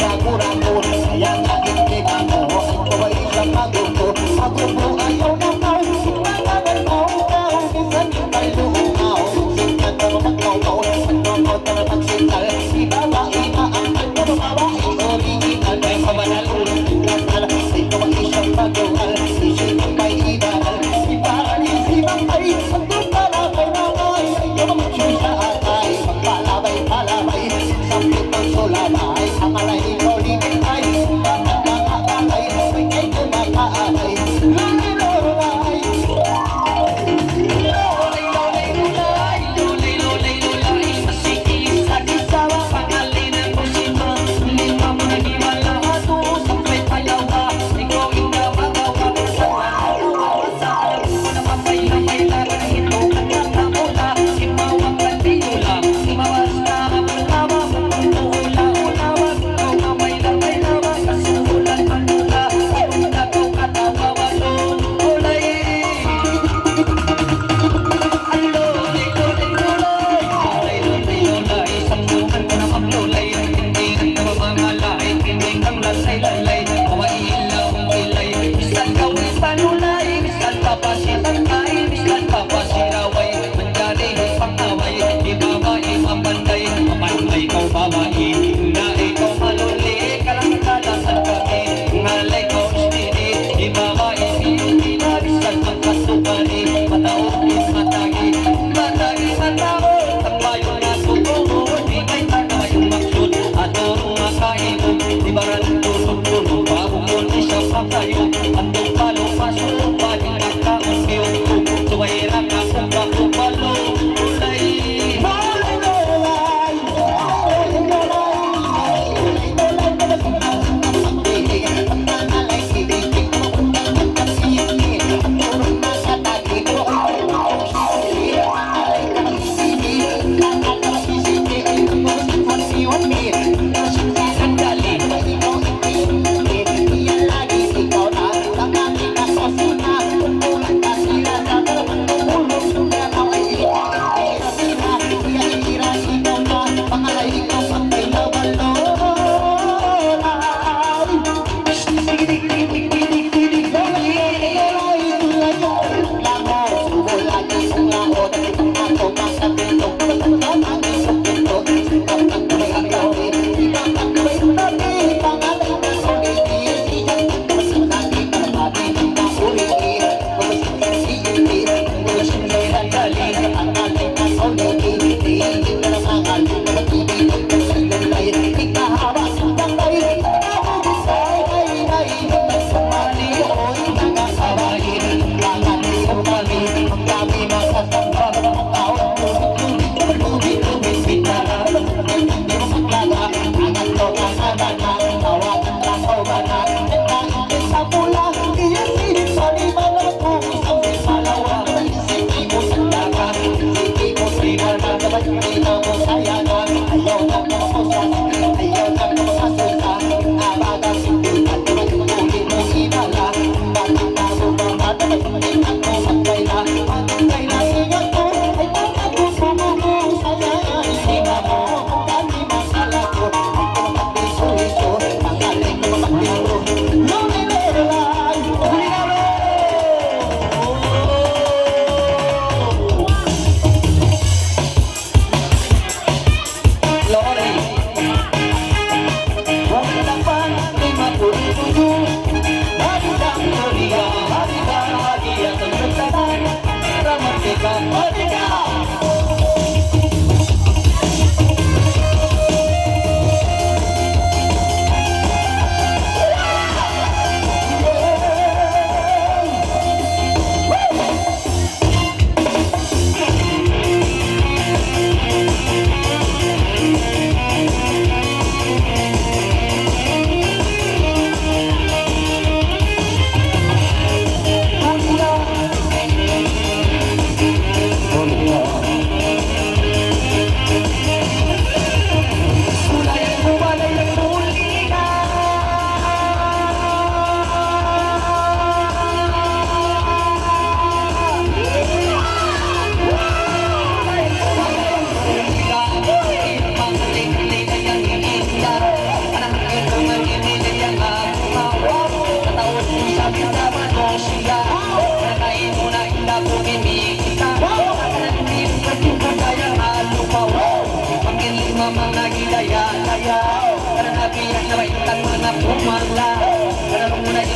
ragu-ragu. Kaya nga ibigay mo, ito ay isang magulo. Magulo ayaw na kau, ipagalan mo kau. Minsan yung may lumaw, sikat na magkaw-kaw. Magkaw-kaw na magsital, ibaba inaangkat na babae. Original, may kabanal, ulit kasal. Ito ay isang magulo, isip ang may ibaral. Ibaral, isipang ay, ang tupalabay na ay. Yung magsusa atay, magpalabay-palabay. Sampit ng sulabay, ang alay ikaw ligay ay.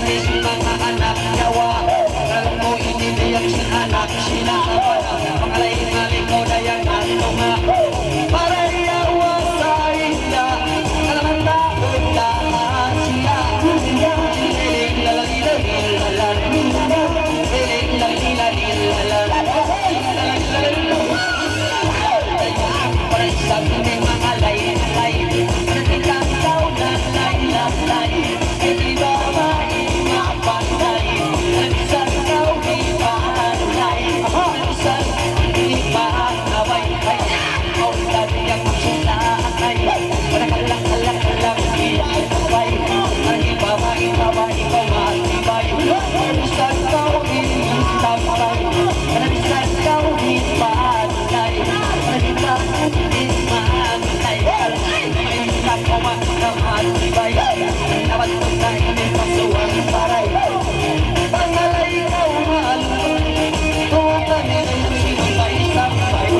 manis mga anak yawa. Alam mo inibiyak si anak sinakawan. Pangalay-ngalay ko na yung ato nga. Para iyawa sa isla. Alaman na punta siya. Iling lalalilalan. Iling lalalilalan. Parang sabi ng mga lay-lay. Natikang daw na lay-lay. Hindi ba maipapantay? Nagsan daw di paanay. Nagsan di paanaway. Ikaw sabi ang sinakay. Malakalang-alak-alang iibay. Ang ibawa, ikaw matibay. Nagsan daw di paanay. Nagsan daw di paanay. Nagsan di paanay. Ako matibay. Nawat ko na inipasuang paray. Pangalay ikaw mahal. Tuwag na nila sinabay-sabay.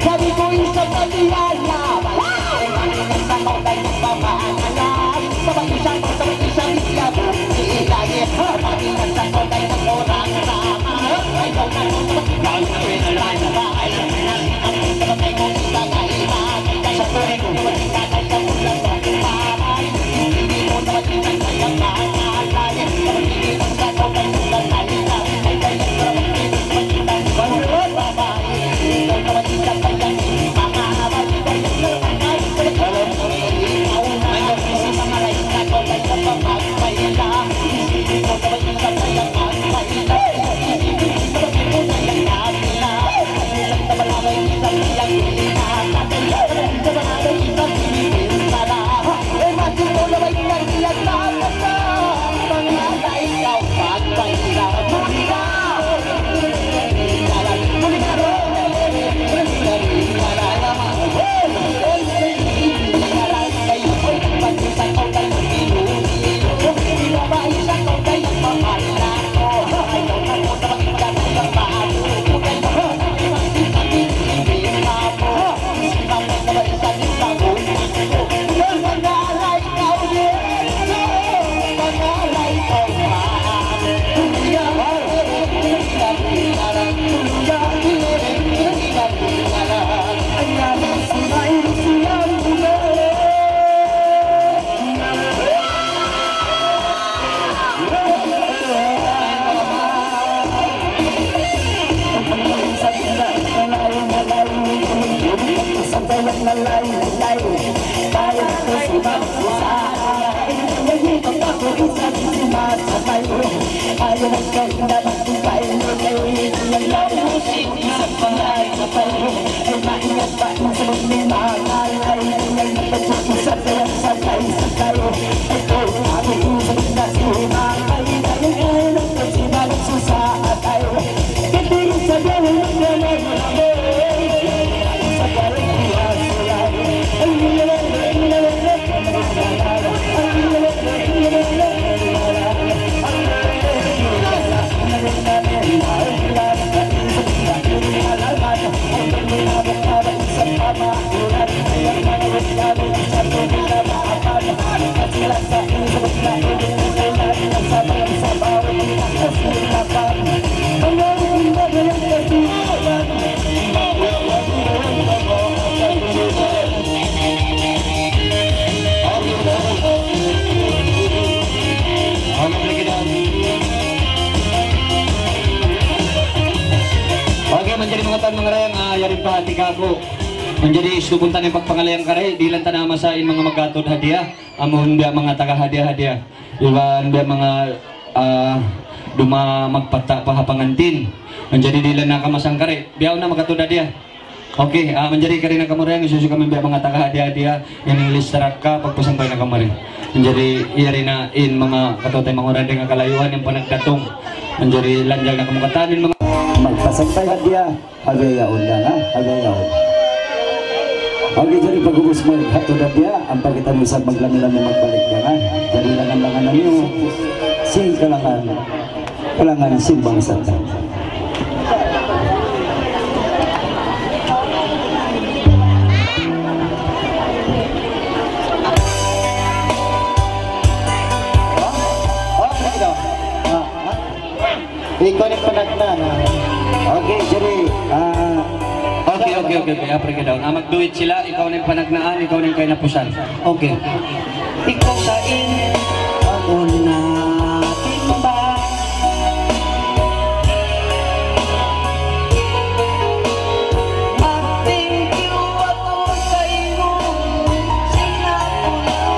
Sabi ko isang pagiyala. Sa mga tayo pamahalan. Sabay isang itlabo. Ilagi. Pati nagsakot ay ng orang sama. Ayaw na nung sabay na pinalay. Sabay mo isa na ilan. Sa tuloy ko naman ikakay sa mula sa kumaray. Hindi mo naman ikakay ang mahalay. Sabay hindi nagsakot ay ng lalay. Ay kaya naman dito sa makitan. Balulat babay. Ikaw naman ikakay ang mahalay. Kaya naman ay alam mo ikaw na. May mga ray na ko ay sa pamagpayla. Isipin mo naman ikakay ang magpayla. Isipin mo naman ikakay ang nabila. Isang tabalabay isang iyang hilina. Isang tabalabay isang pinipintala. E masin mo naman ilang iyang nakakasa. Mga ikaw pagpayla. Muli ka! Muli ka rin! Menjadi supuntan yang pagpangalayang karay di lang tanama sa in mga magatod hadiah amon dia mga taga hadiah iban dia mga duma magpata pahapangantin menjadi di lang nakamasang karay biaw na magatod hadiah. Okay, menjadi karina kamurang isusu kami biar mga taga hadiah yang listarak ka pagpasampay na kamarin menjadi iyarina in mga katotay mga orang dengan kalayuan yang panagkatong menjadi lanjang na kamukatanin mga magpasampay hadiah hagayaon lang ha hagayaon. Okay, jadi pag-ubos mo, hatod dia, ang pagitan mo sa maglami-lami magbalik ka na. Jadi langan-langanan niyo, sing kalangan simbang santa. Ikaw ni panagnan. Okay, jadi Okay, apre ka daw. Magduit sila, ikaw na yung panagnaan, ikaw na yung kay napusan. Okay. Ikaw sa init, ako na timba. Mag-thank you ako sa iyo, sinapulaw.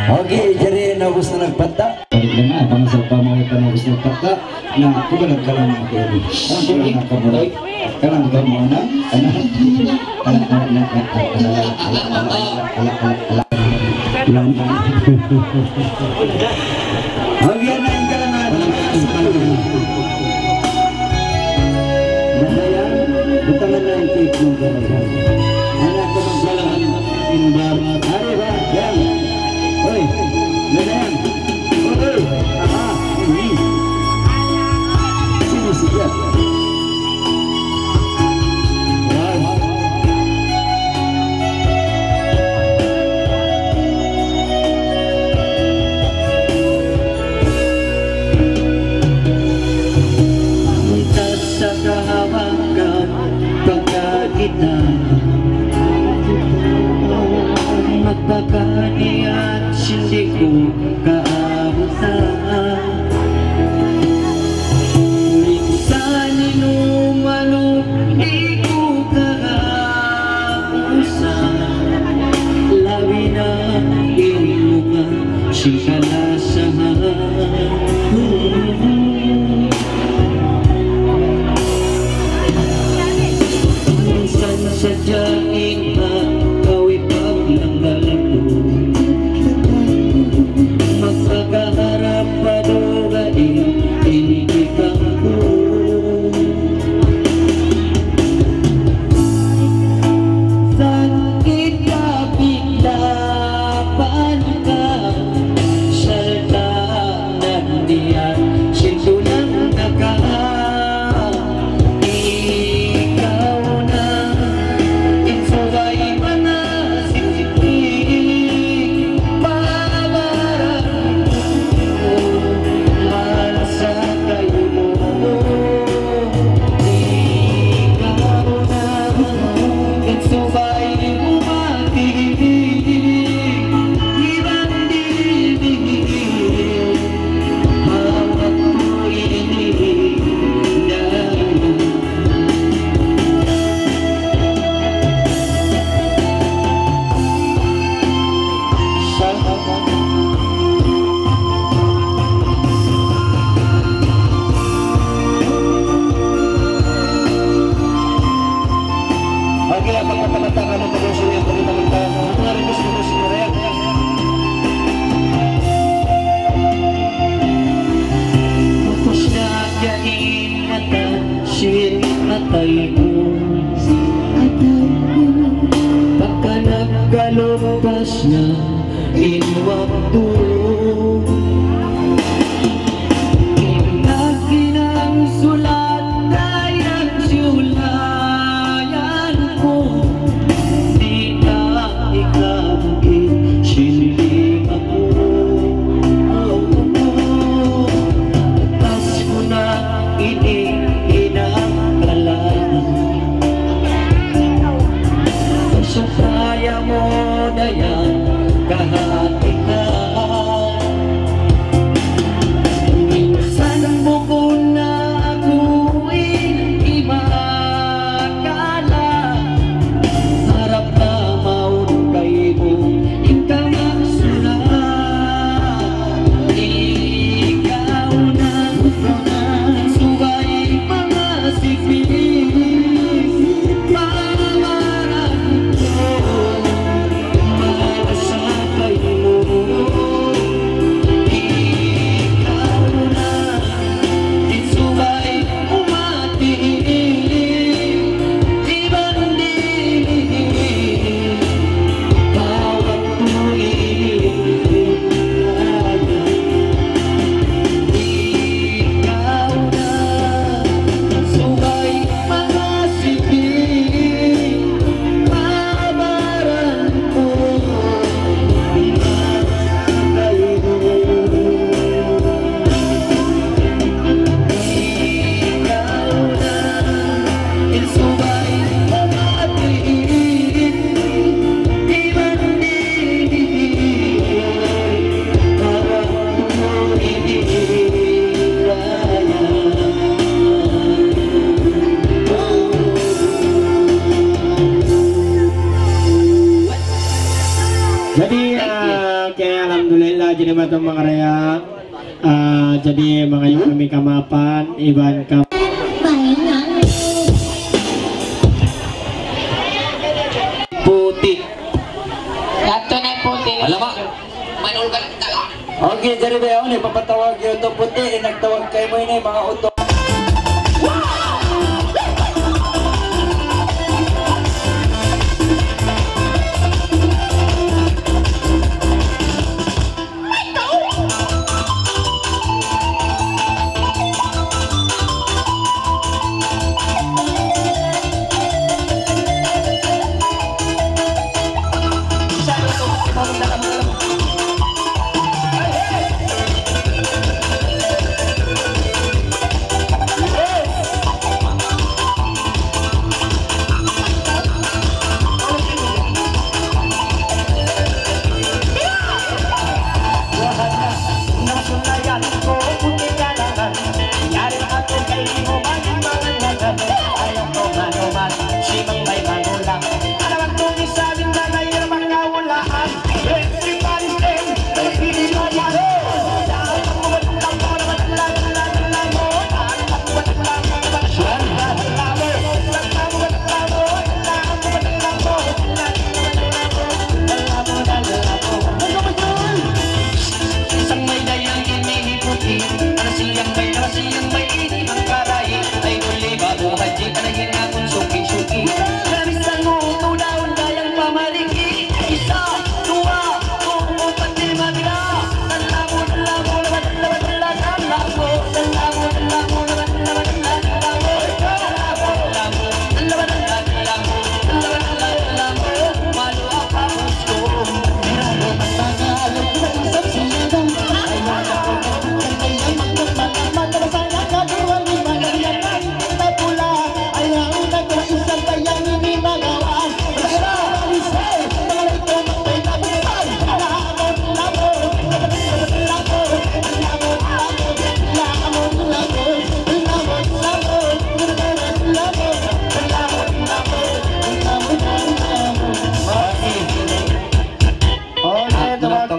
Okay, jadi naubos na nagpata. Balik na nga, pangasal pa mga naubos na nagpata na kubalag ka lang mga kayo. Ang kubalag ka muna. Kalang ka muna. Hanggang na yung kalangan. Masayan, butangan na yung cake ng kalangan. Anak ko magsalaan. Imbar. Hari ba? Yan. Hoy, ganyan. Hoy, aha, ini. Sini siya. Wow. Munta sa kahawakan pagkakita. Magpakaniyan, hindi ko kaabutan. Minsan inumano, di ko kaabusan. Labi na inuman, sikalasahan. Minsan sadyain na magkakaharap pa doon inigitan ko. Sakit ka biglapan ka, salta ng diyan, sinto lang nakaan. Ikaw na, insugay man na sisitig, babaran ko, mahal sa kayo mo. Ikaw na, insugay umatig, ibang dibig, hawak ko inihindahan. Okay, ang pagkakatakan ng pag-usul yung pagkakatakan ng mga rinus-rinus na rin. Tapos na kain mata, sin atay ko. Pagka nagkalumpas na inuwag tulog, Kinang sulat kayang sulayan ko, di na ikabugin, siniling ako. Tas ko na inakalanan, sa kaya mo na yan, kahati ka. Oke, alhamdulillah jadi batu makaraya. Jadi mga yung kami kamapan, iban ka. Puti. Dato na puti. Alamak. Manul ka lang tala. Okay, jadi ba yun, papatawag yung ito puti, nagtawag kayo mo yun mga uto.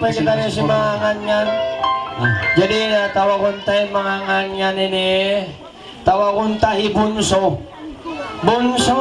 Kita ni si mga nganyan. Jadi tawa kong tayo mga nganyan ini. Tawa kong tayo bunso. Bunso!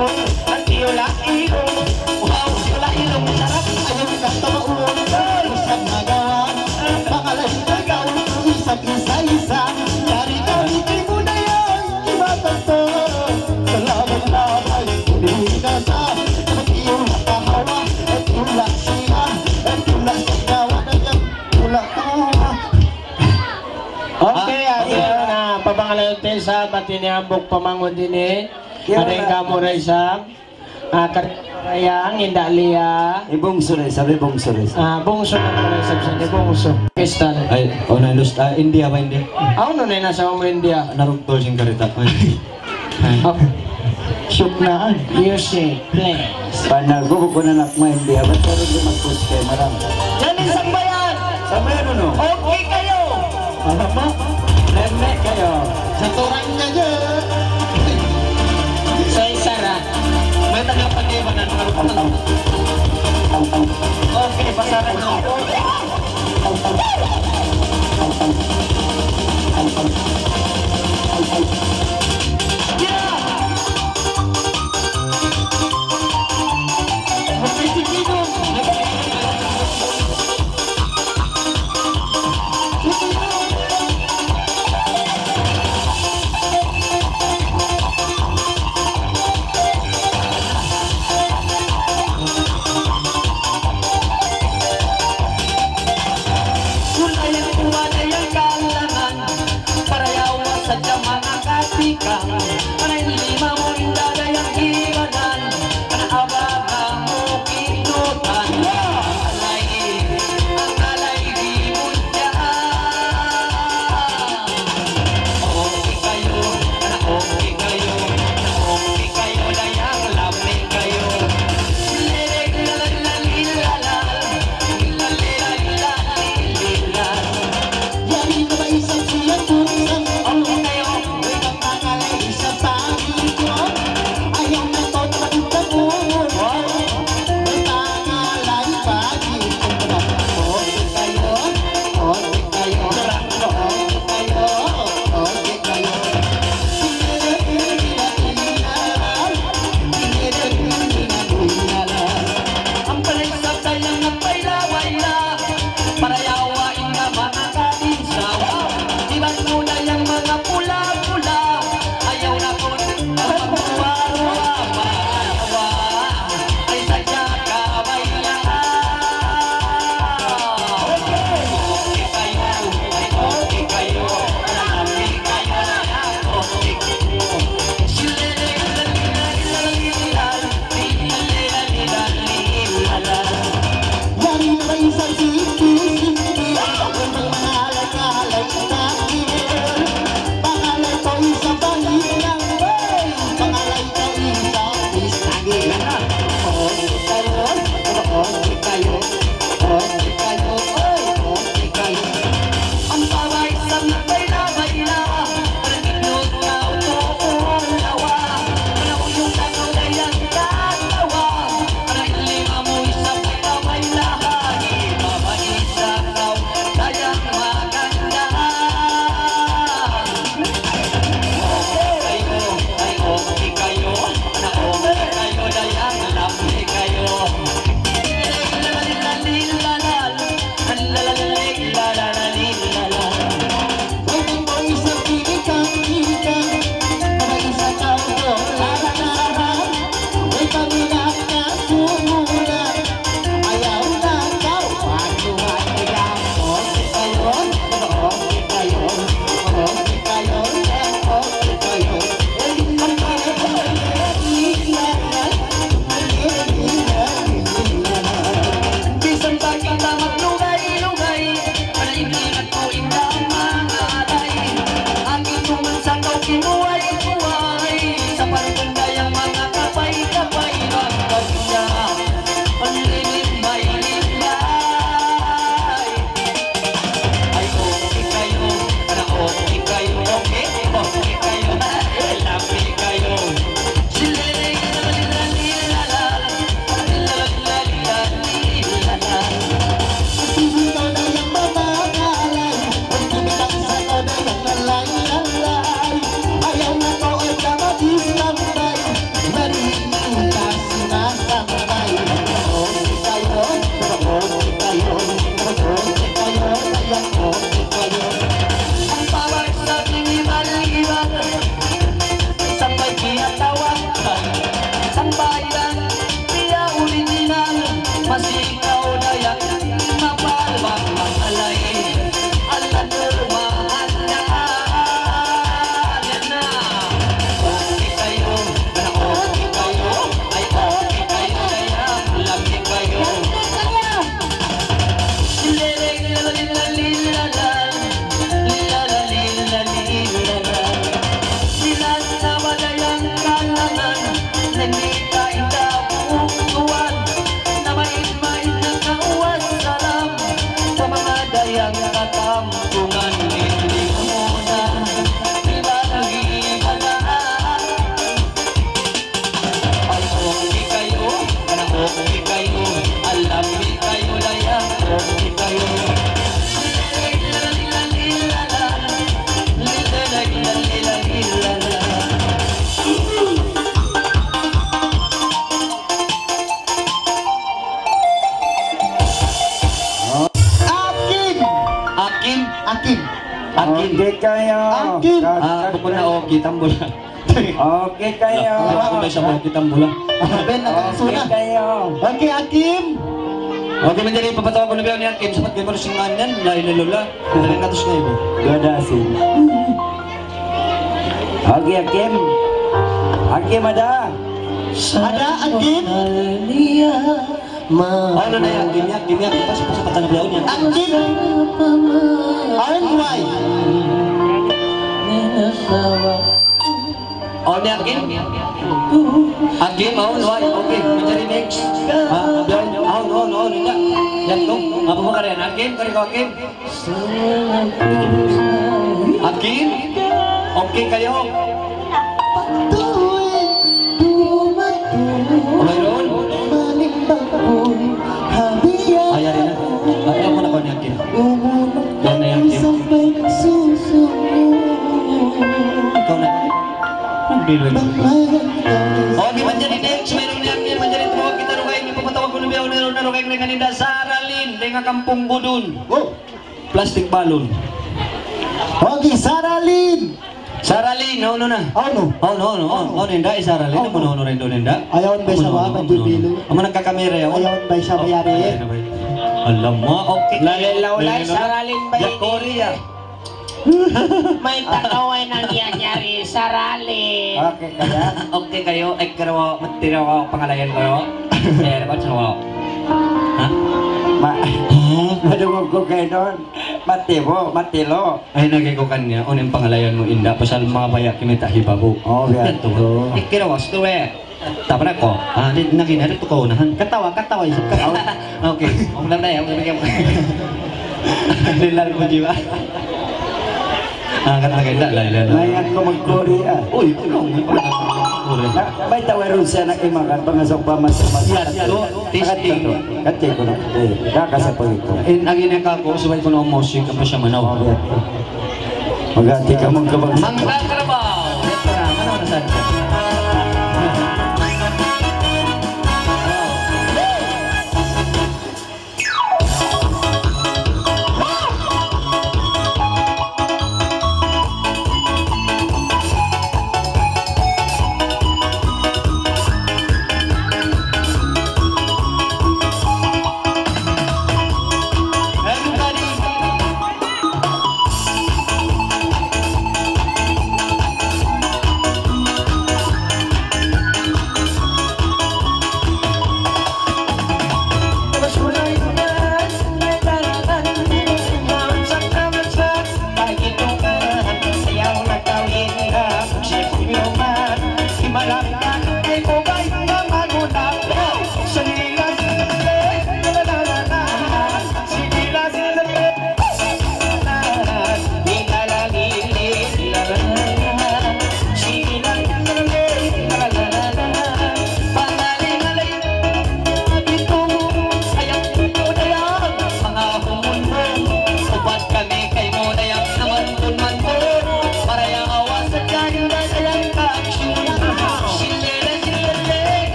hipon at tiola ilong. Wow, tiola ilong, sarap. Ayaw ka tamaon, isang nagawa, pangalan nagaw, isang isa-isa, kari-kari mo na yan, imatagto. Salamat lamay, hindi na sa, at iyong nakahawa, at tula siya, at tula sigawa na yan, tula tawa. Okay, ayaw na pabangalan tayo sa batiniambok pamangod din eh. Ada yang kamu Raisa, Karayang, Indalia, Bungso na, sabi bungso na. Bungso na Raisa, sini Bungso. Pakistan. Ay, na lust, India ba hindi? Ano na nasa mo India? Narugtol siyang karita. Oh, Syuk na. you see, please. Panago ko na nakma India, ba't parang lumagpos kayo marami? Yan isang bayan. Sabayan mo no? Okay kayo. Ano mo? Lemek kayo. Sa turang niya dyan. Sa Isara. May tagapag-iwanan ng mga okay, pasaran mo. Isang siya tulisang, ang kayo, may kapangalay, isa pa, Hindi tayo nabutuan na mais-mais na kawasalam sa mga dayang katampungan. Hindi ko muna, di ba nag-iibalaan? Ay, okay kayo, parang okay kayo, alam di kayo dayang okay kayo. Akim. Okay kayo. Akim. Bukod na okay, tambol na. Okay kayo. May siya okay, tambol na. Ben, Okay nakakasuna. kayo. Okay, Akim. Okay, man dyan, papatawa ko na ba ni Akim? Sapat kayo pa rin singahan yan, lahi na lola. Kaya natos na ibo. Gadasin. Okay, Akim. Akim ada. Ada, Akim. Ano na yan, Akim yan. Tapos sa patanap yaon yan. Akim. RNY. Oh, ni Akim? Akim, oh, why? Okay, manjari next. Oh, nila. Yan to. Apa mo ka rin? Akim, kari ko Akim. Akim? Okay kayo? Oh, mayroon? Ayan rin na. Ayan mo na ko ni Akim. Yan na yung Akim. Ikaw na. Ang bilog. Okay, manjari next. Mayroon ni Akim. Manjari tuwag kita rugay. Hindi pa patawag ko na biyaw na rugay na kanina. Saralin. Denga kampung budun. Oh. Plastic balloon. Okay, Saralin. Saralin, no na. Ano? Oh, nenda, Saralin. Ano no rin doon, nenda? Ayaw ba siya ba? Pagbibilog. Ang mga nagkakamera yun. Ayaw ba siya bayari? Alam mo, okay. Lalalaulay, saralin ba yun? Korea. May takaway nangyayari, saralin. Okay kaya. Okay kayo, karawa, matira ko, pangalayan ko. Ba't sawa? Ha? Madungog ko kayo doon. Matilo. Ay, nagkikukan niya. Unang pangalayan mo, Inda. Pasal mga bayak kimita hibago. Oh, yan. Ito. Ikirawas to eh. Tapa na ko. Nakinari to ko unahan. Katawa. Isip ka. Okay. Ako lang na yan. Nilar ko jiwa. Katawa lala. Mayan ko mag-Korea. Uy, ano? May pangalayan. May tawaron siya na imakan pangasok pa mas. Testing. Kati ko na. Kakasapag ito. Ang inaka ko, subay ko na musik ka pa siya manaw. Magati ka mong kabag. Mangkatrabaw! Ito na, ano na saan ka? Everybody!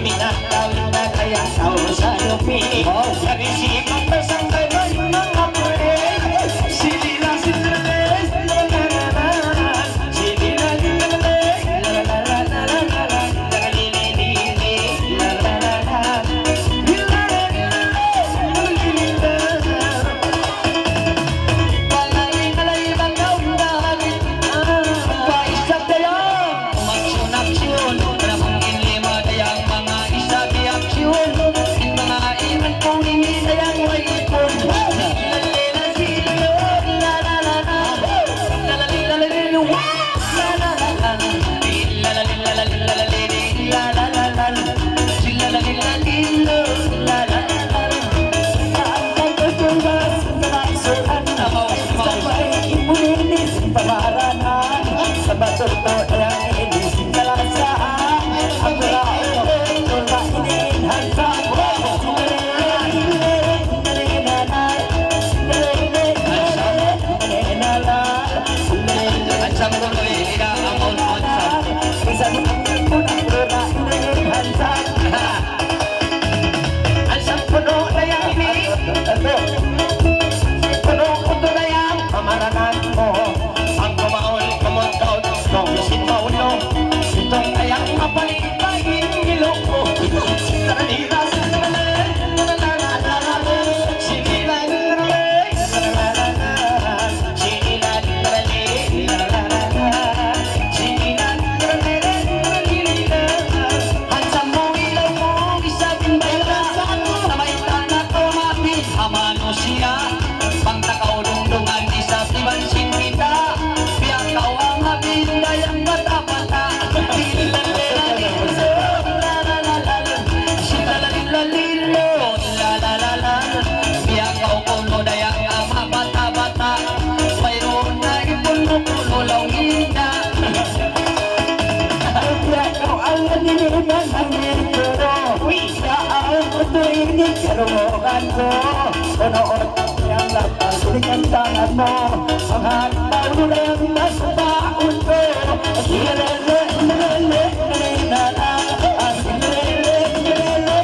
pinatawid na kaya tao sa lupi. Narisikap na sang ganun mga pre. Silila silales, lalalalan. Silila silales, lalalalan. Lalililili, lalalalan. Tangan mo, ang hataw nila yung nasa baon ko. Silele, silele, nana, silele, silele,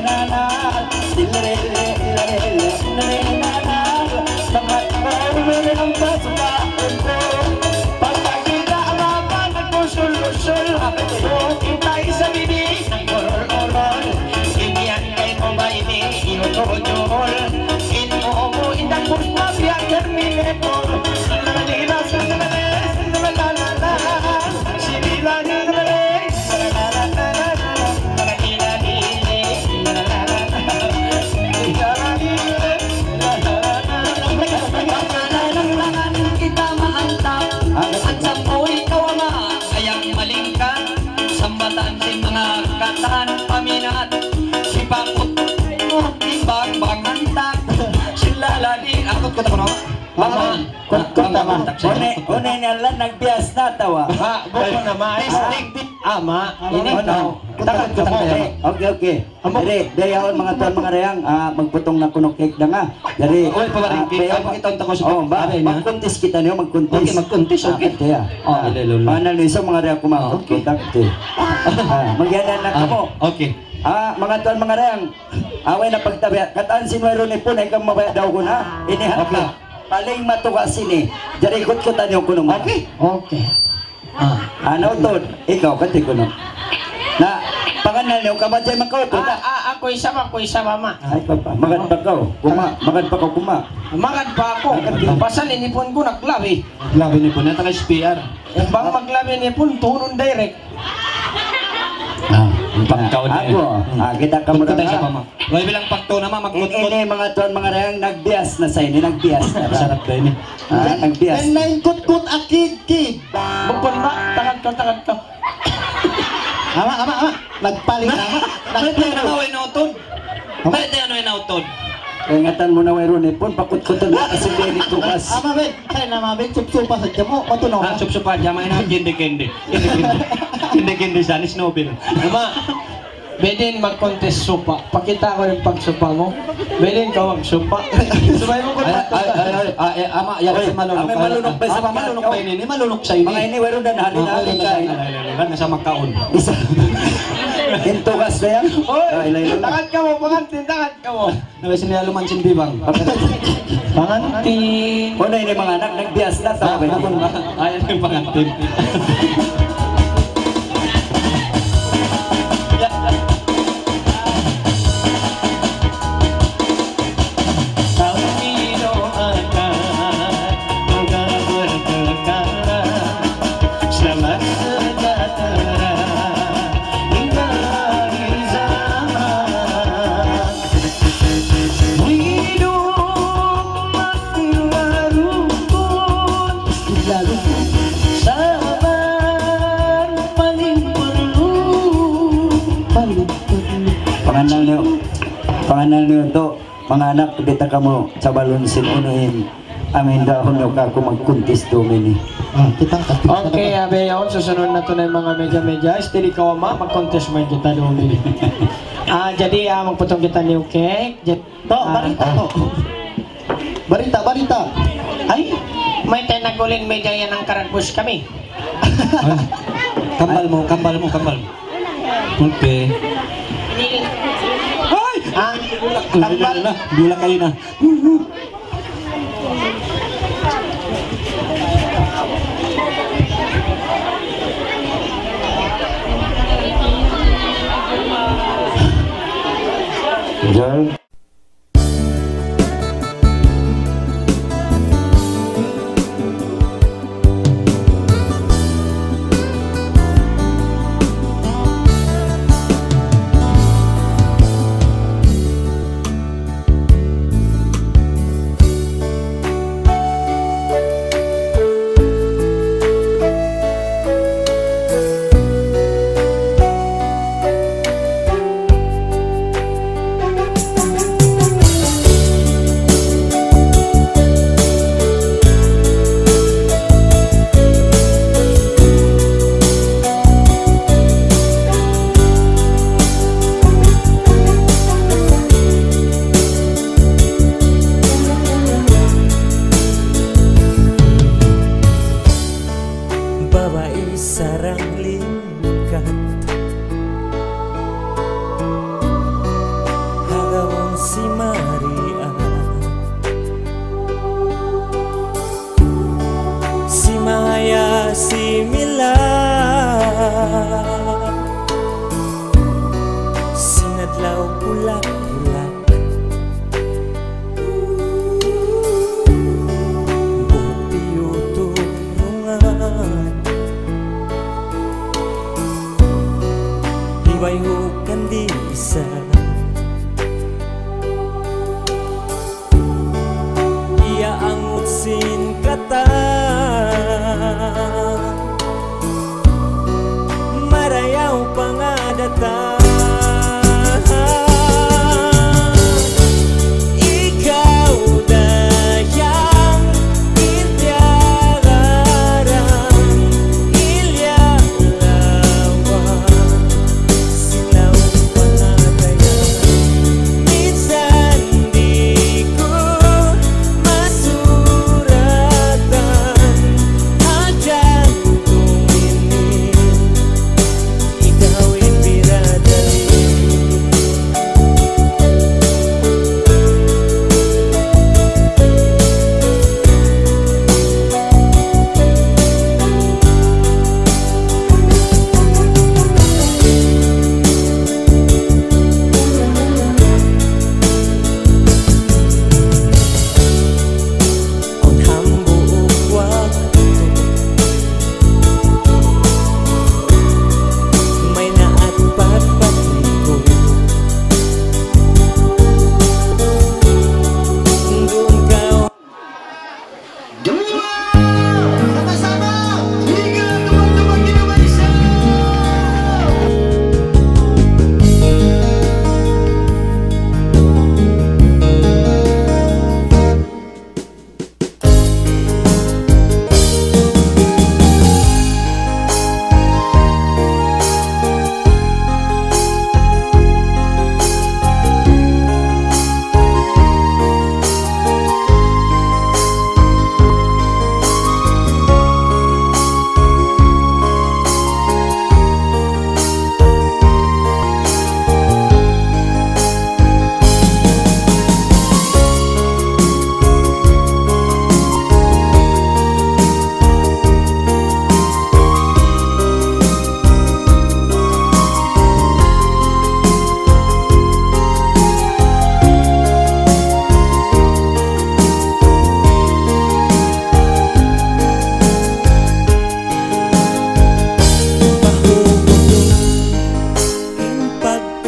nana, silele, silele, nana, mga hataw nila yung nasa baon ko. Pagkakita ang mga nagpusul-usul, so itay sa bibig ng orol-orol. Inyan kay mo ba ini, inutol-utol, mo indang kurma biar terminator. Lalila silales, lalala, silila silales, lalala, lalila lili, lalala, lalala, kita maantap. At sa po'y kawama, ayang malingkan, sambatan si mga katahan paminat, si Pangkot mo, timbang bangantak. Lalali, akot ko ta kuno. Mama, Kunta ma. One niyan nagbias na tawa. ha, buko na mais digdig ama, ini Ano? takot ko ta. Okay. Dari awon mga tuan mga reyang magputong na kuno cake na nga. Dari Oy, pawaring cake. Ay, pakita ko sa pare na. magkuntis kita niyo, magkuntis. Okay, magkuntis, okay. Kaya. Ilelo. Ano iso mga reya kumakot Okay. kita. Magyanan na kamo. Okay. Mga tuan mga reyang, away na pagtabi. Kataan sinwero ni Punay kang mabaya daw ko na. Inihat Okay. na. Paling matuka sini. Dari ikot-ikutan niyo kuno mo. Okay. Ano to? Ikaw kati kuno. Na pangalan niyo kabajay makaw to. Ako isa ma. Ay papa, magad pa ka. Magad pa ka kuma. Magad pa ako. Pasal inipon ko naglabi. Labi ni po na taga SPR. Kung bang maglabi inipon tunon direct. Pagkaon na Ako, kita ka mo Kita sa na. mama. May bilang pagkaw na mama, magkutkot. Ini mga tuan mga reyang nagbias na sa ini, nagbias na. Masarap tayo ni. Nagbias. Naingkot-kot akid-kid. Bukod ba? Tangad ka. Ama. Nagpaling ama. Bakit tayo na inautod? Bakit tayo na inautod? Kaya ingatan mo na mayroon eh, pun pakut-kutan na kasi hindi tukas. Ama ben, kaya na mabig sup-supa sa jamo. Matunaw. Sup-supa, jamay na kindi-kindi. Kindi-kindi sa ni Snowbin. Ama, bedin mag-contest supa. Pakita ko yung pagsupa mo. Bedin ka mag-supa. Subay mo ko na. Ama, yan si malunok. May malunok pa sa malunok pa ini. Malunok sa ini. Mga ini mayroon na halin-halin kain. Nasa magkaon. Isa. Intugas na yan. Oy, tangan ka mo, pangantin, tangan ka mo. Nagsinila luman simbibang. Pangantin. O na yun mga anak, nagbias na. Ayan yung pangantin. Panganal niyo to, mga anak, kita ka mo sa balon sinunuin. Amin dahon nyo ka kung mag-contest domin eh. Okay, abe yun, susunod na to na yung mga medya-medya. Steady ka ma, mag-contest mo kita doon. Jadi, magputong kita ni Ukek. To, barita to. Barita. Ay, may tenagulin medya yan ang karagpus kami. Kambal mo. Okay. Kambal. Bila kayo na. Girl.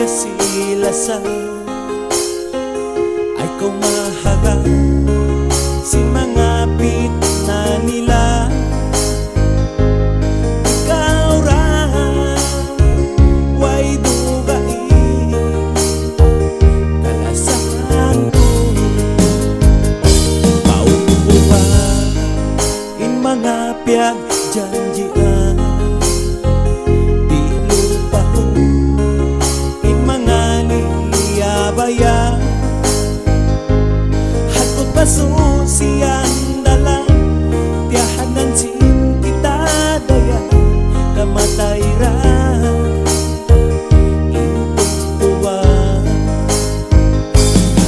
pagkasilasan ay kumahaga si mga na nila. Ikaw ra way dugain kalasan ko paupuhan in mga piyag janjian di lupaho in mga niyabayan hakot paso siyang dalang tiyahanan sin kita daya kamatay ra intutuan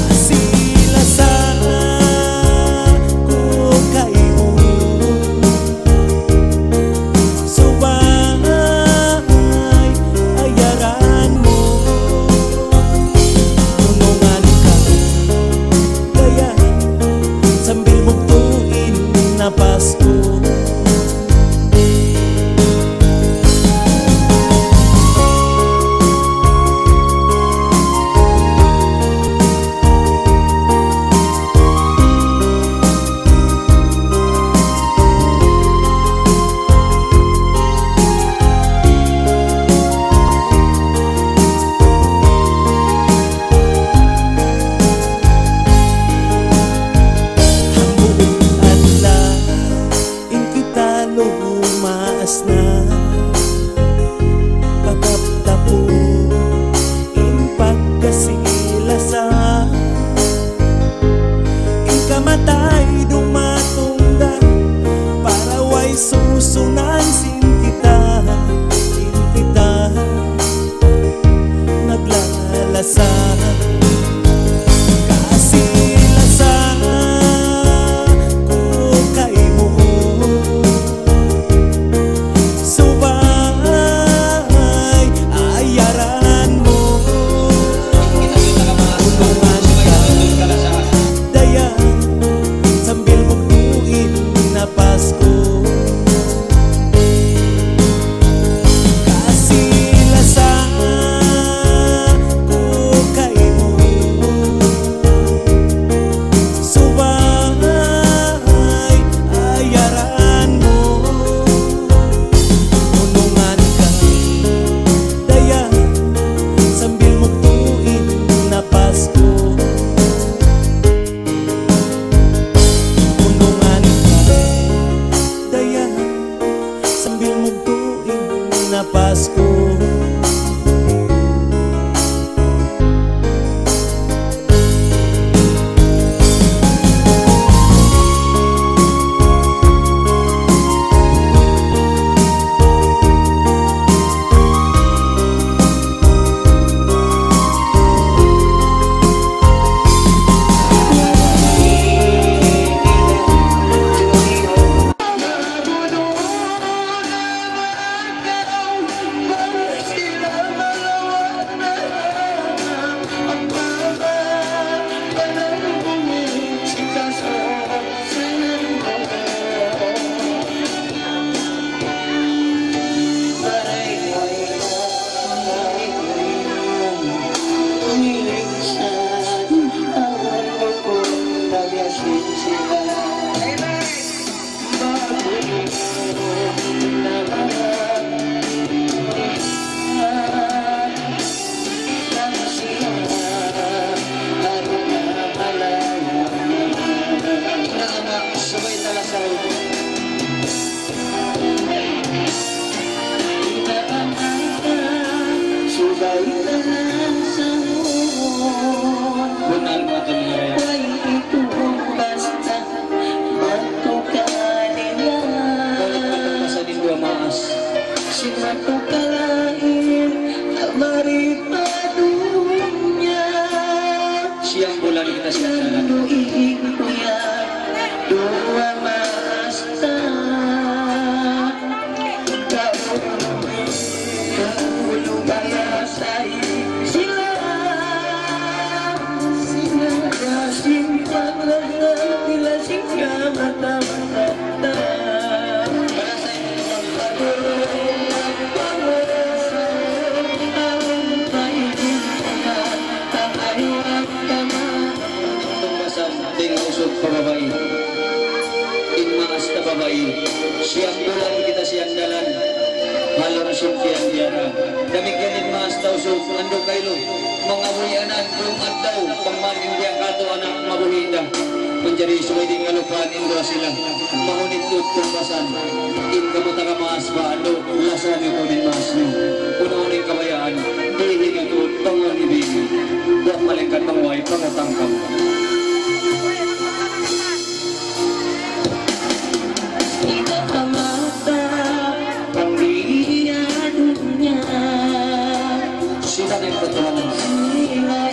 kasilasan ko kayo subay ayaran mo tulungan ka daya sambil mugtuin na Pasko. Lumaas na patap-tapo in pagkasilasan in kamatay dumatungga para way susunan sin kita naglalasan kasilasan ko kayo subay ayaran mo tulungan ka daya sambil mugtuin na Pasko. Kasilasan ko kayo subay ayaran mo tulungan ka daya sambil mugtuin na Pasko. Tulungan ka daya sambil mugtuin na Pasko. Siang bulan kita siang Mando kayo, mga buyanan, adlaw, pangmaning diya kato anak mabuhida. Menjadi suweding ngalupan indra sila. Mahunit tutulbasan. In kamuta ka maasba, ando, lasan ito din maasmi. Una-uning kabayaan, dihin ito, tangang ibigin. Buwak malingkat mangway, pangatangkam. Sila yung katulangan. Sila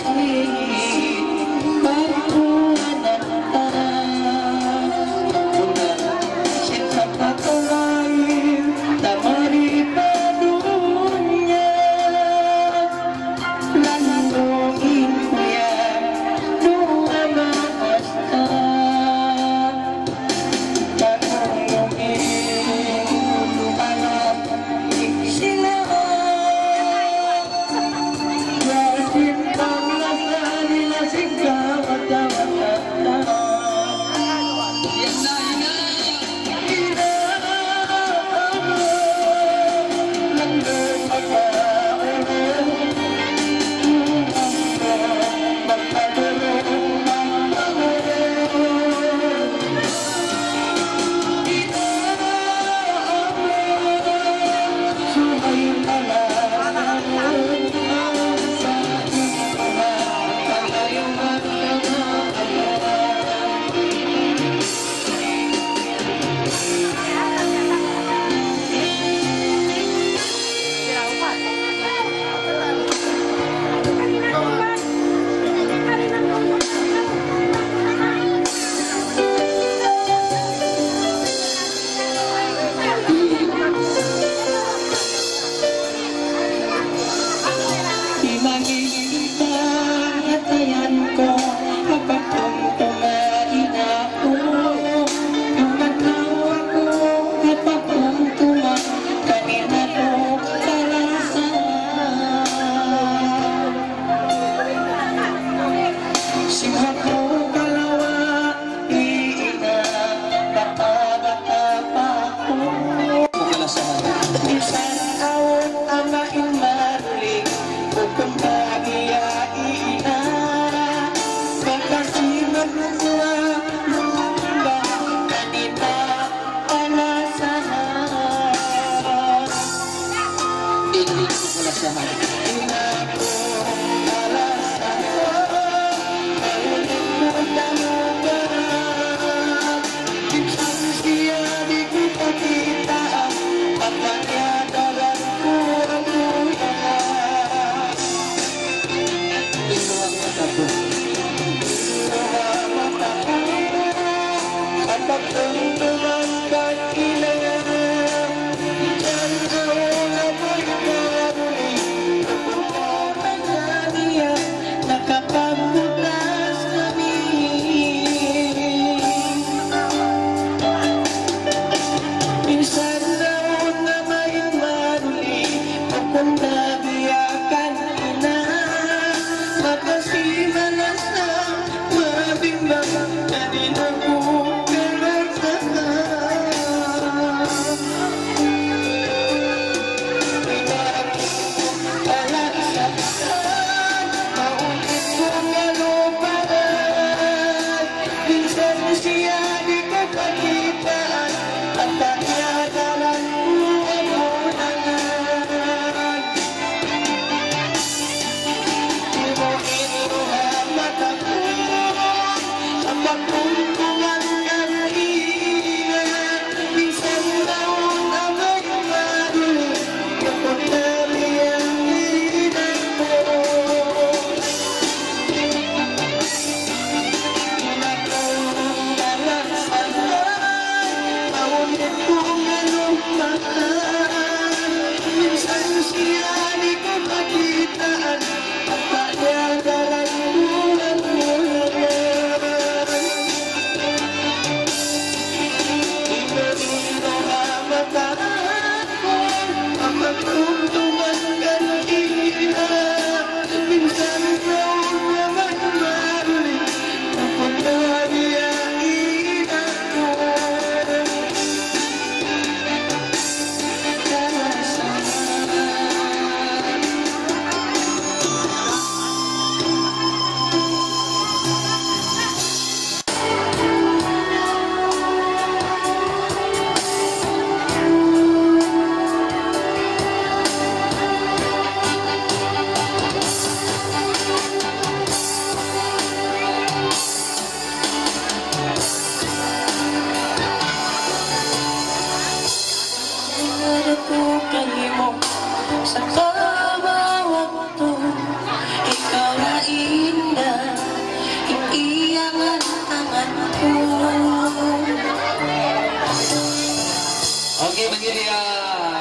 gini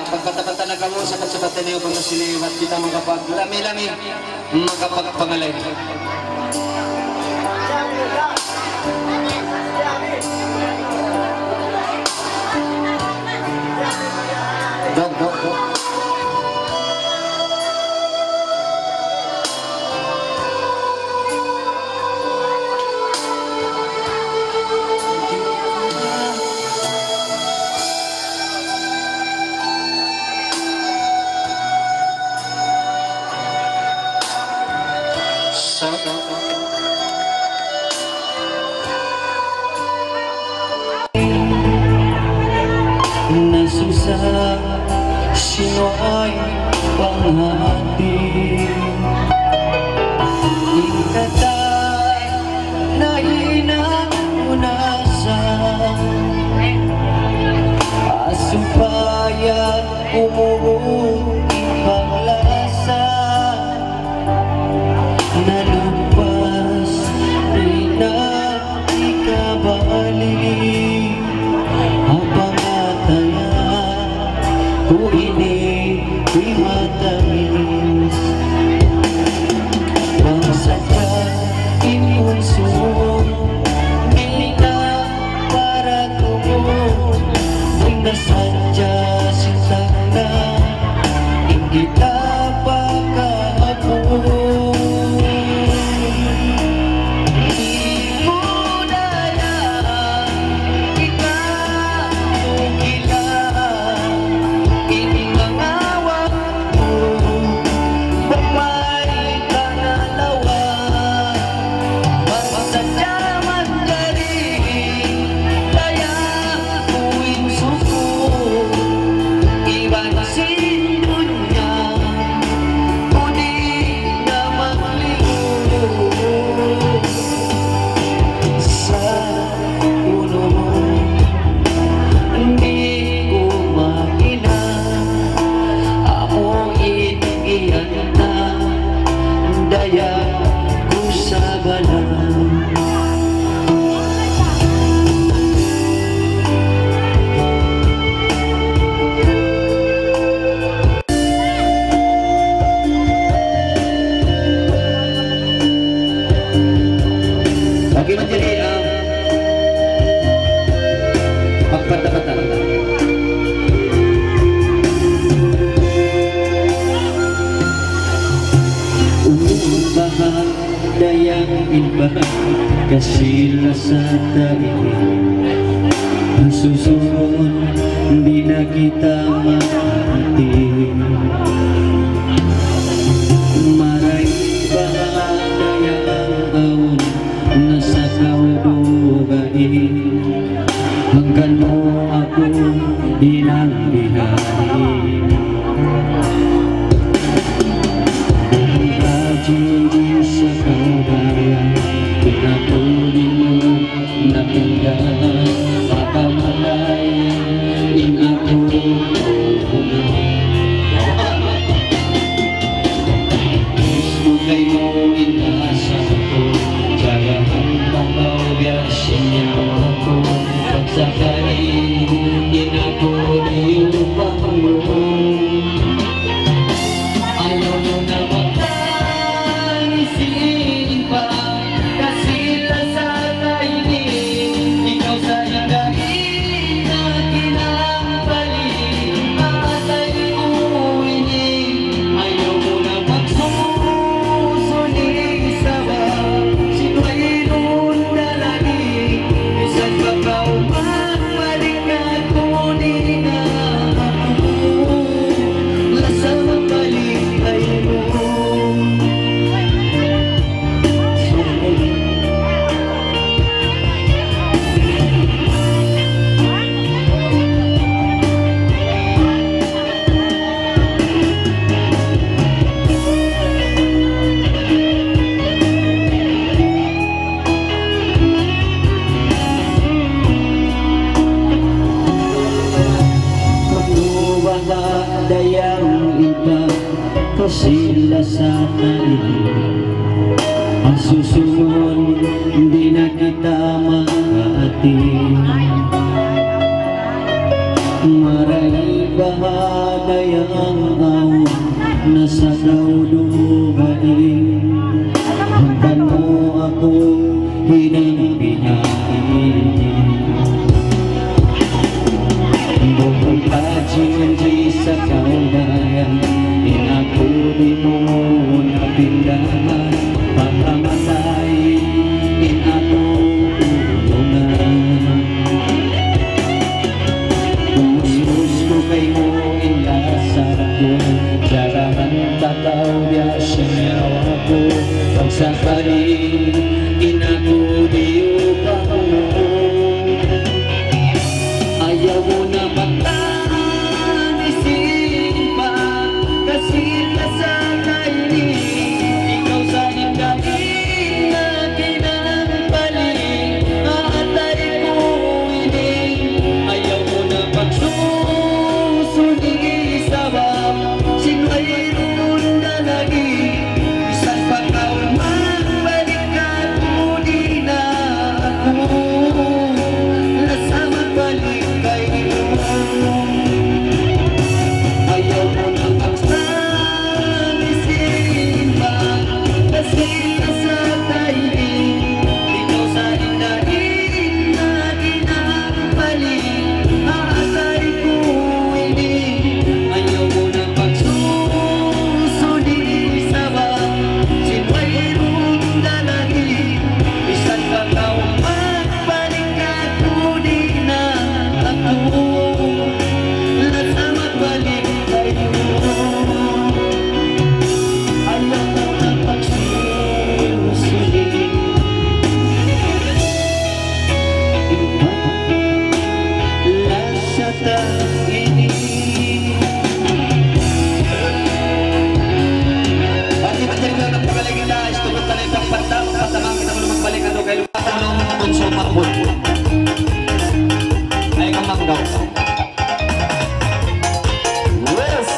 pagpatapatan na kamo sa kasabatan niyo kung siniwat kita magkapaglami-lami magkapagpangalay. Go. Nasusah sino ay panghati ikatay na inamunasan asumpaya umuwi paglasa nalupas di na ikabalik ku ini di matamis bangsaja imun sum milika para tubuh hingga saja sintana kita pakapu Oke menjadi pagpatapatan. Bahagia yang indah kasih rasa ini susun bina kita mati marai bahagia yang aun nasa kau dugai engkanmu aku inang di hari jadi saudara aku dulu nak tinggal apa malai in aku sebagai mau indah satu jangan kau biasanya aku paksa kali in aku diupahmu ayo nak sila sa tayo susunod hindi na kita makaating maray dayang awan nasa daudugay hanggang mo ako hinang-hinahin bukong pagsinji sa kaubayan inaku di mo napindahan pagkamatay inaku tulungan umus ko kay mo inasar ko jarahan tataw dia sinawa ko pagsakali inaku di upang mo ayaw mo na magtanisin pa kasi nasanay ni ikaw sa hindahin na pinagpaling aatay ko ini ayaw mo na magsusuli sa bam sinwayron na lagi isang pagkauman balik ka muli na ako nasa magbalik kayo ayaw mo na pagsanisin ba kasi nasa tayo ikaw sa hindahin na ginagaling aasay ko ini ayaw mo na pagsusuli sa bang sinwayron na lagi isang pagkauman balik ka muli na ako nasa magbalik kayo ayaw mo na pagsusuli lasata ini Pati ba dyan lang pagaling kita, istubot tayo ng pantang, patamang kita mo na magbalik ano kay Lupasan ng bunso makbol. Ay kamang daw. Yes!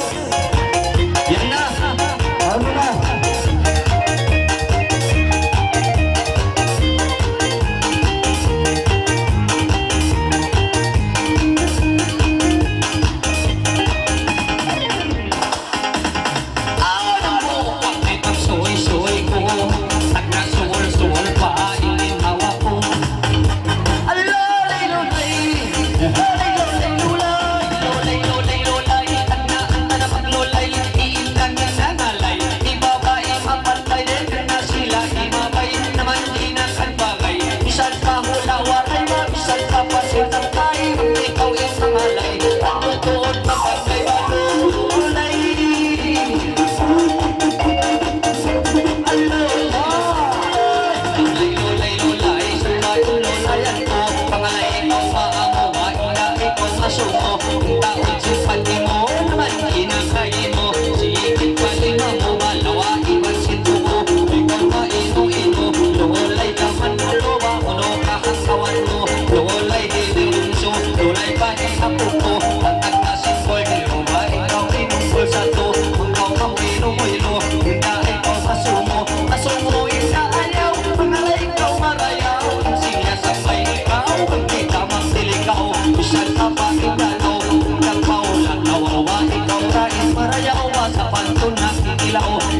Yan na! Ano na? Ay pagsuy-suy ko Nagkasuol-suol pa Iling hawa ko Alolay-lolay Lolay-lolay-lolay Lolay-lolay-lolay Tandaan na maglolay Iindan na nangalay Ibabay mapantay na sila Imabay naman inakan bagay Bisan pa hulawaray Bisan pa pasitang tayo Ikaw yung nangalay Pagtutuon mapagay Lolay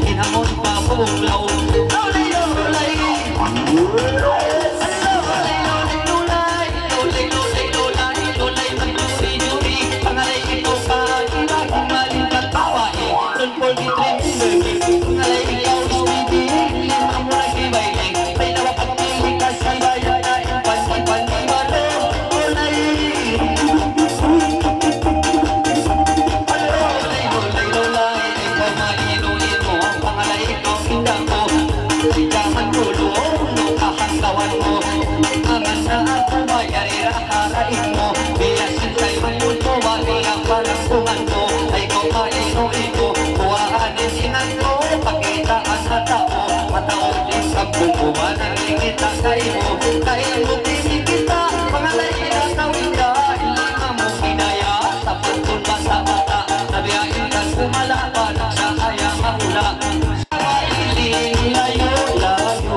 Inamon pa buglaw Lolay lolay Lolay lolay Lolay lolay lolay Lolay magduri-duri Pangalay ito ka Kira kumaling katawai Don't forget remember Pangalay ikaw ismidi Lima mo na kibailing May nawa pagpili ka sa bayan na Pandi-pandi malo Lolay Lolay lolay Ikaw malino-ino Ang pangalay ikaw indang ko Sigahan tulo Kahanggawan mo Angan na ako Mayarira harain mo Biyasin kay mayun mo Wali ang palangkungan mo Ay ikaw malino-ino Kuwaanin inan mo Pakitaan na tao Mataon din sa bubuan Ang lingita kayo Kayo mo tinikita Pangalay ikaw inda Ilima mo kinaya Sa pantun ba sa mata Nabiyain ka kumalaban Sa kaya mahula Layo-layo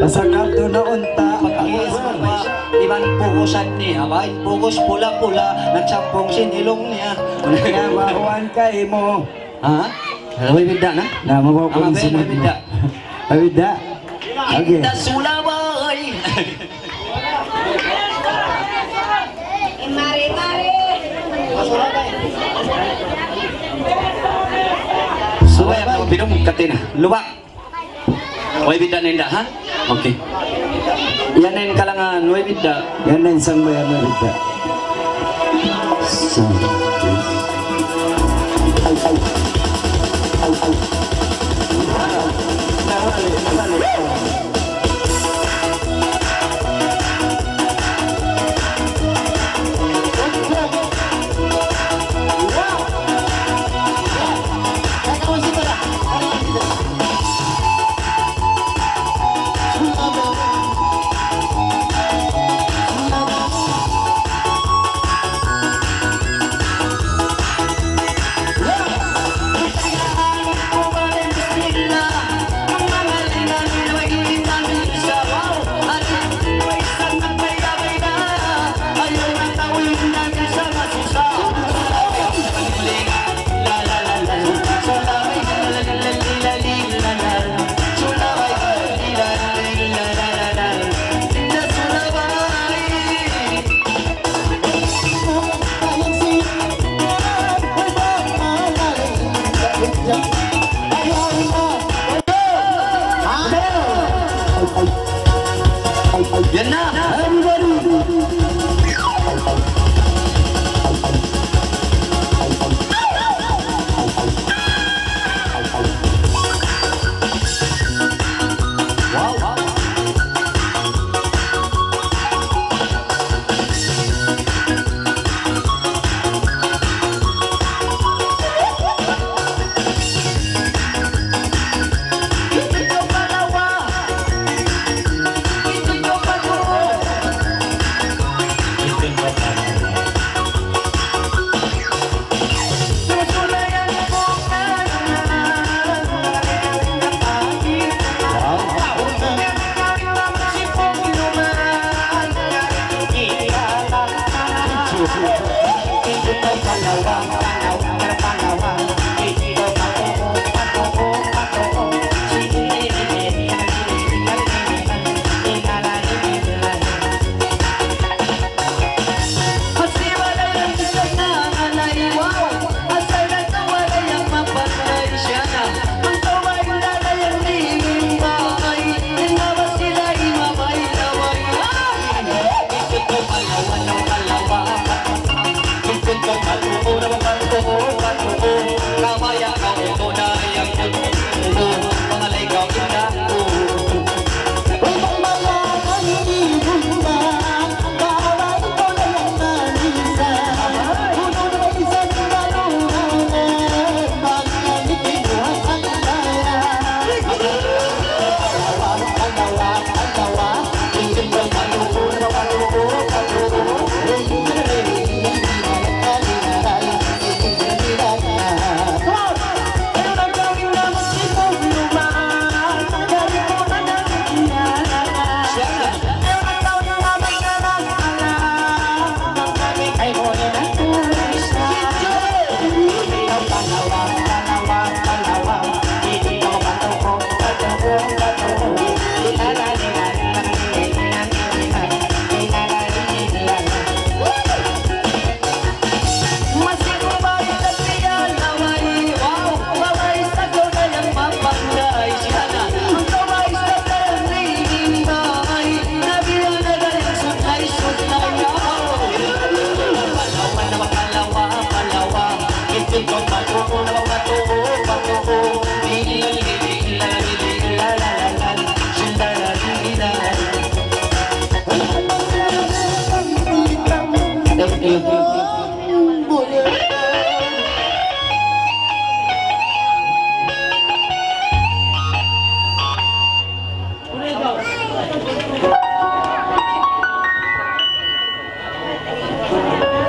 Sa kanto na unta. Pagkis ba, iban pugusan niya, bain pugos pula-pula, nagsampong sinilong niya. Kaya mahuan kay mo. Ha? May bida na? Na mabaw ko Ama yung Ben, sunod may mo. bida. May bida. Okay. Inda sulabay. Suway ako, binong katina. Luwak. May bida na inda, ha? Okay. Yan na yung kalangan, may bida. Yan na isang bayan na bida. So, yan na!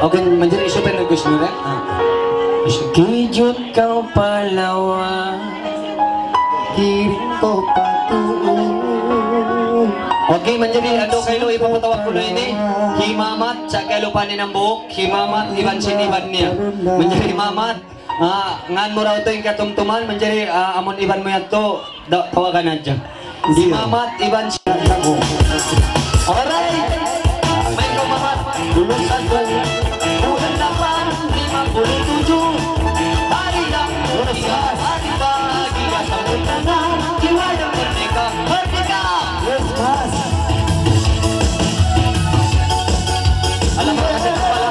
Okay, menjadi isu pen Gus Nur kan? Kijut kau palawa, kiring ko patuon. Okay, menjadi ando kailo ipapatawag ko na ini. Himamat sa kailo panin ang buhok. Himamat iban siniban niya. Menjadi himamat. Ngan mo raw ito yung katumtuman. Menjadi amon iban mo yan to. Tawagan na dyan. Himamat iban siniban. Alright. May kumamat. Lulusan ko. Bulan na pa. 57. Hari lang. Lulusan. Hari pa. Giga sa bulan na. Iwayang merdeka. Merdeka. Christmas. Alam mo kasi pala.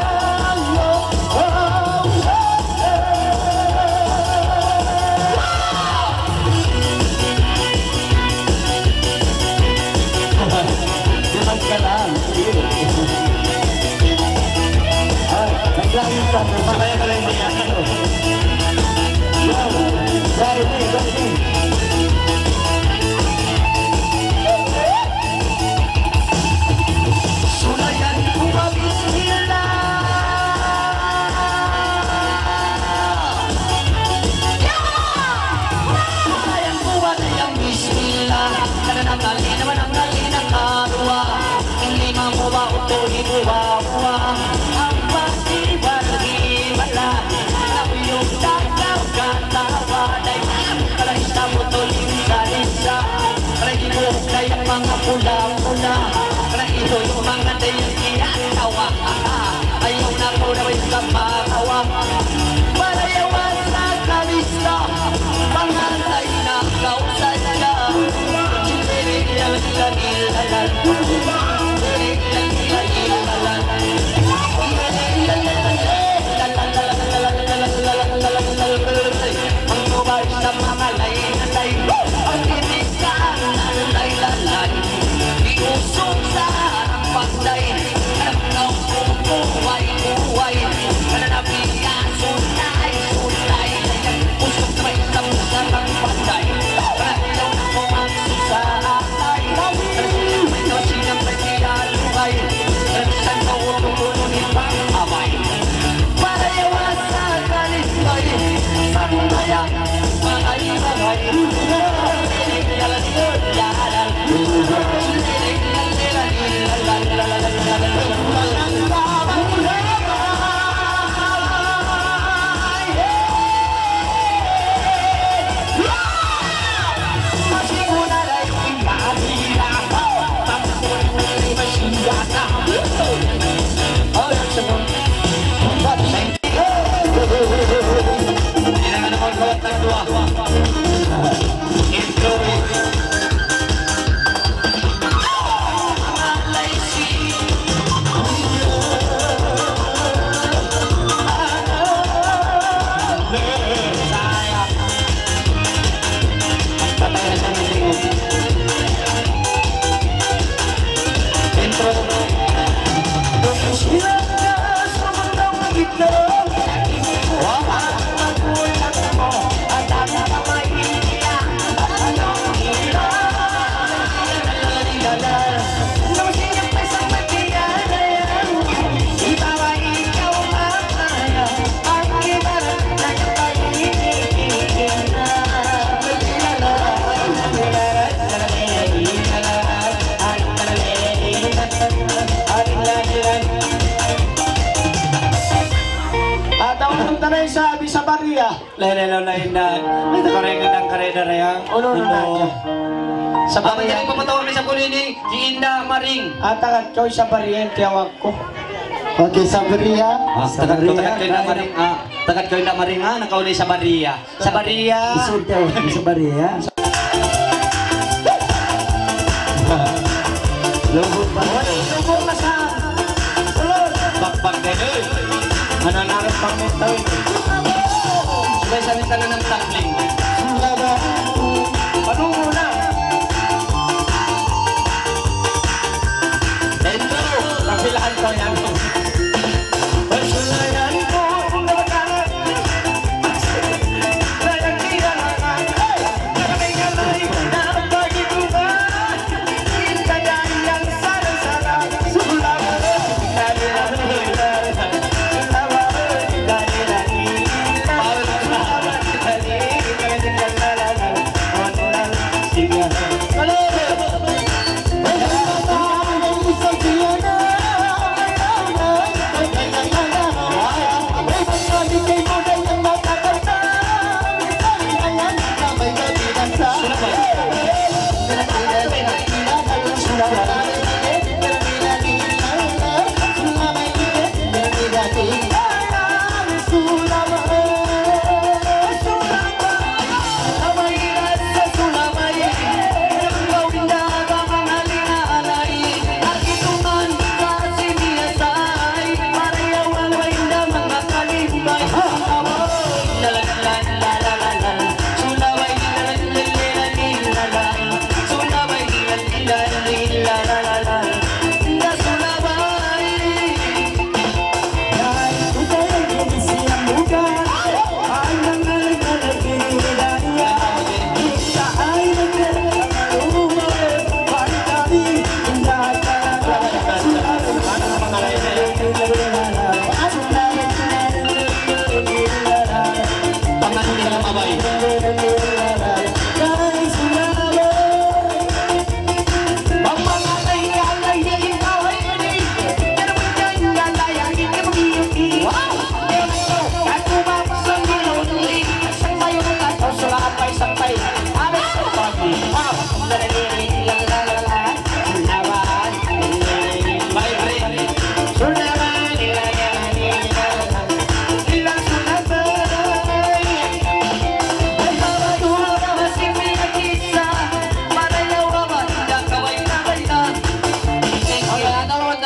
Dimas ka lang. Ay, naglayo ka. Sabaya ka lang niya. Sorry, sorry. Sulayan ko ba bismillah? Sulayan ko ba niyang bismillah? Kada nang gali naman ang gali ng karwa. Hindi mo ba utuhin mo ba uwa? Ang pag-ibal-ibala. Napiyong takaw katawa. Kalay sa mo tuling sa isa. Kalay mo kayang mga pula-pula. Ito yung mga tayong kinatawa. Ayaw na ko na may kamakawa. Malayawan sa kamista. Pangantay na kausan niya. Sinilang-ilang-ilalan. Sinilang-ilang-ilalan. Ang mubay sa mga lain-alay. Ang tinisan ng laylalan. Usong sa pagday, ang buhay, nananabiya, sunay, usong sa may samsang pagday, ayaw na ko ang susatay, may kasinang nagkilalukay, saan ka utulungan pang abay, para yawan sa kalisbay, sanaya, mga ibagay, Sabi sa Maria. Lalo na indan. May nakarengan ng kareda raya. Uno na sa pamilya papatawag ni sa kulini, si Inda Maring. Tagat ko sa Maria, tiyawag ko. Okay, sa Maria. Tagat ko Inda Maring. Tagat ko Inda Maring nakauli sa Maria. Sa Maria. Isultaw, sa Maria. Lubog pa. Lubog na sa ulod. Bakbak na doon. Mananarap pang mentaw. Sabay sa minsan ng takling. Panungo na. Dentro. Kapilahan ko yan. Pasulayan ko ang nabagalan. Layang nilangan. Nakamay-kamay na ang pag-ibukan. Kagayang sarang-sarang. Sulawa. Sulawa.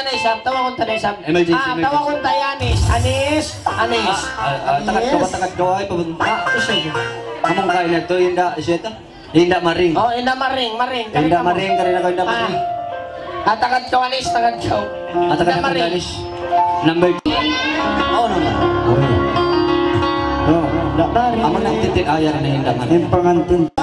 tanay Sam, tawa kong tanay Sam. Emergency, Ah, tawa kong tayo Anis. Anis. Takat ko ay papunta. Among kain na to, hinda siya hinda maring. Oh, ina maring. Hinda maring, karina ko hinda maring. Ah, takat ko Anis, takat ko. At takat ko Danish. Number 2. Oh, no. Oh, dakari. Amang nang titik ayar na hinda maring. Yung pangantin.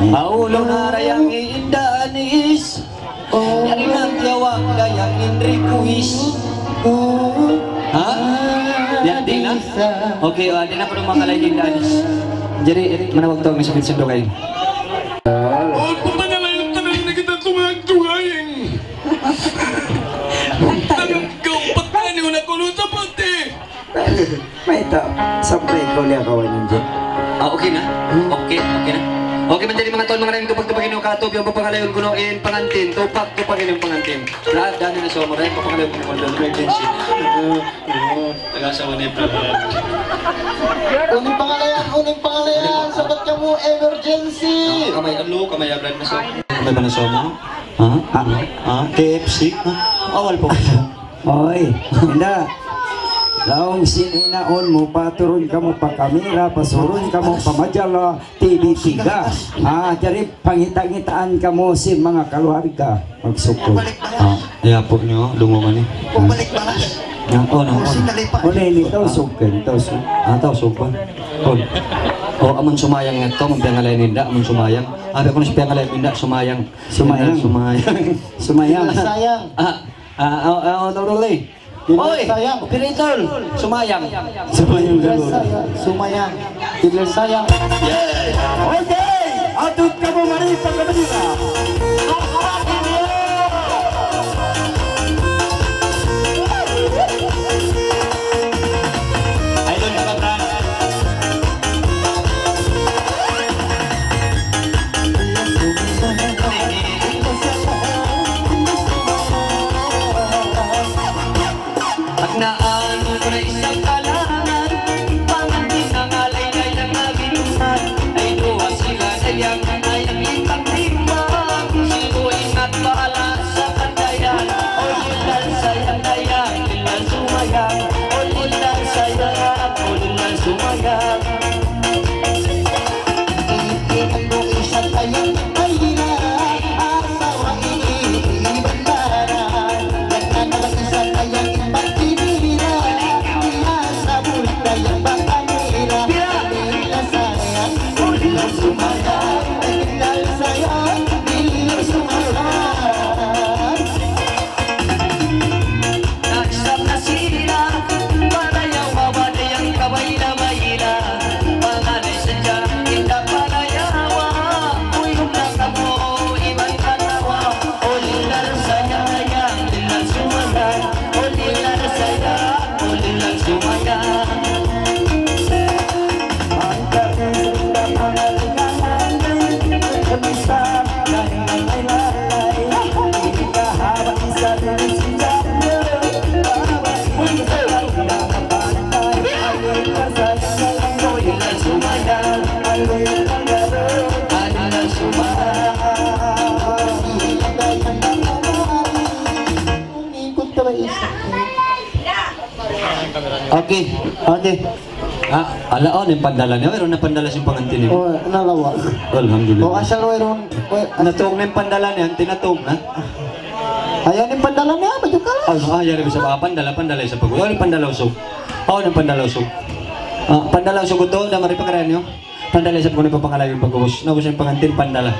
Maulong narayang iindanis. Yang nagtiyawag dayang inrikuis. Ha? Yan din na? Okay, di na po nung mga kalay iindanis. Jadi, manawag to ang sakit sa kayo. Oh, pumanalayang tanay na kita tumagtugayin. Tagagaw patani ko na kulo sa pati. May ito, sampay ko liya kawan ng dyan. Okay na? Okay na. Okay man dyan mga tol, mga rin tupag-tupagin yung katob, yung papangalayon ko noon pangantin, tupag-tupagin yung pangantin. Lahat dami na somo, rin papangalayon ko noon, emergency. Tagasawa na yung problem. Uning pangalayan, sabat ka mo, emergency! Kamay kamay abrad na somo. Kamay ba na somo? Ha? KFC? Awal po. Oy, hinda. Laong sininaon mo, paturon ka mo pa kamera, pasuron ka mo pa madyala, TV3. Jadi pangita-ngitaan ka mo si mga kaluharga. Magsukod. Iapok nyo, lungungan ni. Pumalik balas. Oh, no. Uli, ito sukin, ito sukin. Ataw, supan. Kon. O, amon sumayang nga ito, magpiangalay ninda, amon sumayang. Abi ko na si piangalay ninda, sumayang. Sumayang. Sumayang. Sayang. Tuloy. Oy, operator, sumayang. Sumayang gagawin. Sumayang. Tiglan sayang. Okay, atut ka mo marita ka manila. Idol ka ba, Bran? Agnaan ko na isang kalangan, pangantin ang alay-lay ng naginunan, ay duwa sila na yang ay ang litang limang, sino ingat ito ba isa? Okay. Okay. Alaon yung pandala niya. Meron na pandala siyang pangantin niya. O, nalawa. O, Alhamdulillah. asal mayroon. Natong na yung pandala niya. Tinatong na. Ayaw ni pandala niya, medyo ka. Yari bisa ba? Pandala sa pag. Yung pandala usog. Yung pandala usog. Pandala usog ito. Damari pa kaya niyo. Pandala sa pag. Ano pa pangalayo yung pag-uwas. Naubos yung pangantin, pandala.